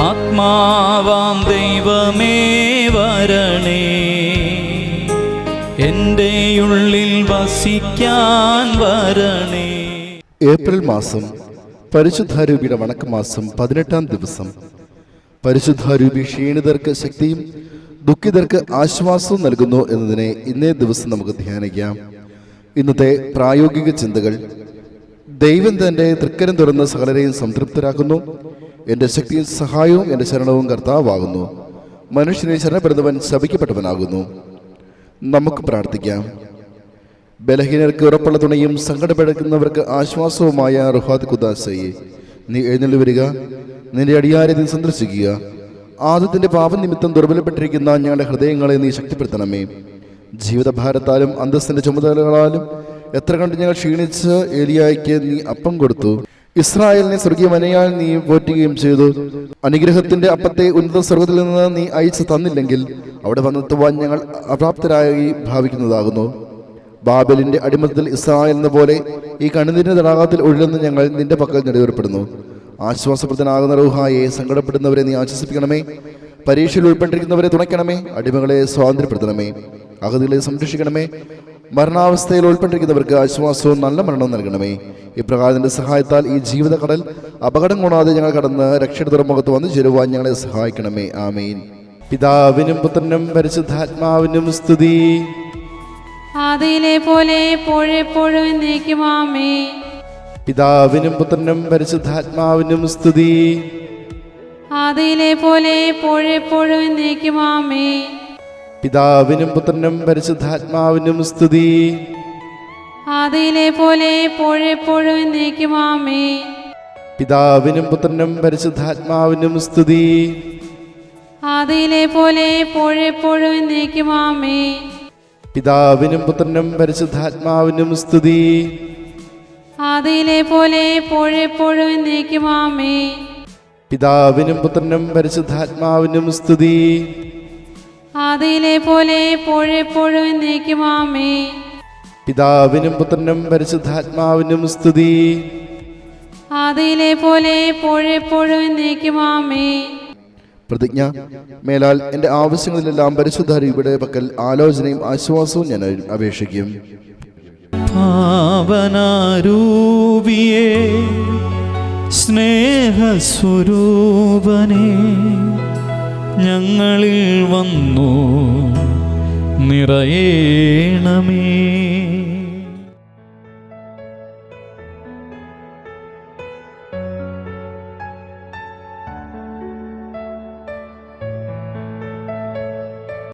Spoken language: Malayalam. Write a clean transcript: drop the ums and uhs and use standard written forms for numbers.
ആത്മാവാം ദൈവമേ വരണേ, എൻ്റെ ഉള്ളിൽ വസിക്കാൻ വരണേ. ഏപ്രിൽ മാസം പരിശുദ്ധാരൂപിയുടെ വണക്കമാസം 18-ാം ദിവസം. പരിശുദ്ധാരൂപി ക്ഷീണിതർക്ക് ശക്തിയും ദുഃഖിതർക്ക് ആശ്വാസവും നൽകുന്നു എന്നതിനെ ഇന്നേ ദിവസം നമുക്ക് ധ്യാനിക്കാം. ഇന്നത്തെ പ്രായോഗിക ചിന്തകൾ: ദൈവം തൻ്റെ തൃക്കരം തുറന്ന് സകലരെയും സംതൃപ്തരാക്കുന്നു. എൻ്റെ ശക്തിയും സഹായവും എൻ്റെ ശരണവും കർത്താവാകുന്നു. മനുഷ്യനെ ശരണപ്പെടുന്നവൻ ശപിക്കപ്പെട്ടവനാകുന്നു. നമുക്ക് പ്രാർത്ഥിക്കാം. ബലഹീനർക്ക് ഉറപ്പുള്ള തുണയും സങ്കടപ്പെടുന്നവർക്ക് ആശ്വാസവുമായ റുഹാദ് ഖുദാസയെ, നീ എഴുന്നള്ളി വരിക. നിന്റെ അടിയാരെ നീ സന്ദർശിക്കുക. ആദത്തിന്റെ പാപനിമിത്തം ദുർബലപ്പെട്ടിരിക്കുന്ന ഞങ്ങളുടെ ഹൃദയങ്ങളെ നീ ശക്തിപ്പെടുത്തണമേ. ജീവിതഭാരത്താലും അന്തസ്സിന്റെ ചുമതലകളാലും എത്ര കണ്ട് ഞങ്ങൾ ക്ഷീണിച്ച് ഏലിയായ്ക്ക് നീ അപ്പം കൊടുത്തു. ഇസ്രായേലിനെ സ്വർഗീയ മനയാൽ നീ പോറ്റുകയും ചെയ്തു. അനുഗ്രഹത്തിന്റെ അപ്പത്തെ ഉന്നത സ്വർഗത്തിൽ നിന്ന് നീ അയച്ചു തന്നില്ലെങ്കിൽ അവിടെ വന്നെത്തുവാൻ ഞങ്ങൾ അപ്രാപ്തരായി ഭാവിക്കുന്നതാകുന്നു. ബാബലിന്റെ അടിമത്തത്തിൽ ഇസ്രായേലിനെ പോലെ ഈ കണ്ണുനീരിന്റെ തടാകത്തിൽ ഒഴുകുന്ന ഞങ്ങൾ നിന്റെ പക്കൽ നെടുവേർപ്പെടുന്നു. ആശ്വാസപ്രദനാകുന്ന റൂഹായെ, സങ്കടപ്പെടുന്നവരെ നീ ആശ്വസിപ്പിക്കണമേ. പരീക്ഷയിൽ ഉൾപ്പെട്ടിരിക്കുന്നവരെ തുണയ്ക്കണമേ. അടിമകളെ സ്വാതന്ത്ര്യപ്പെടുത്തണമേ. അഗതികളെ സംരക്ഷിക്കണമേ. മരണാവസ്ഥയിൽ ഉൾപ്പെട്ടിരിക്കുന്നവർക്ക് ആശ്വാസവും നല്ല മരണവും നൽകണമേ. ഇപ്രകാരത്തിന്റെ സഹായത്താൽ ഈ ജീവിത കടൽ അപകടം കൂടാതെ ഞങ്ങൾ കടന്ന് രക്ഷയുടെ തുറമുഖത്ത് വന്നു ചേരുവാൻ ഞങ്ങളെ സഹായിക്കണമേ. ആമേൻ. പിതാവിനും പുത്രനും പരിശുദ്ധാത്മാവിനും സ്തുതി. ആദിയിലെ പോലെ എപ്പോഴെപ്പോഴും എന്നേക്കും ആമേൻ. പിതാവിനും പുത്രനും പരിശുദ്ധാത്മാവിനും സ്തുതി. ആദിയിലെ പോലെ എപ്പോഴെപ്പോഴും എന്നേക്കും ആമേൻ. പിതാവിനും പുത്രനും പരിശുദ്ധാത്മാവിനും സ്തുതി. ആദിയിലെ പോലെ എപ്പോഴെപ്പോഴും എന്നേക്കും ആമേൻ. പിതാവിനും പുത്രനും പരിശുദ്ധാത്മാവിനും സ്തുതി. ആദിയിലെ പോലെ എപ്പോഴെപ്പോഴും എന്നേക്കും ആമേൻ. പിതാവിനും പുത്രനും പരിശുദ്ധാത്മാവിനും സ്തുതി. ആദിയിലെ പോലെ എപ്പോഴെപ്പോഴും എന്നേക്കും ആമേൻ. പിതാവിനും പുത്രനും പരിശുദ്ധാത്മാവിനും സ്തുതി. ആദിയിലെ പോലെ എപ്പോഴെപ്പോഴും എന്നേക്കും ആമേൻ. പിതാവിനും പുത്രനും പരിശുദ്ധാത്മാവിനും സ്തുതി. ആദിയിലെ പോലെ എപ്പോഴെപ്പോഴും എന്നേക്കും ആമേൻ. പ്രതിജ്ഞ: മേലാൽ എൻ്റെ ആവശ്യങ്ങളിലെല്ലാം പരിശുദ്ധാരൂപിയുടെ പക്കൽ ആലോചനയും ആശ്വാസവും ഞാൻ അപേക്ഷിക്കും. പാവനാരൂപിയേ, സ്നേഹസ്വരൂപനേ, ഞങ്ങളിൽ വന്നു നിറയേണമേ.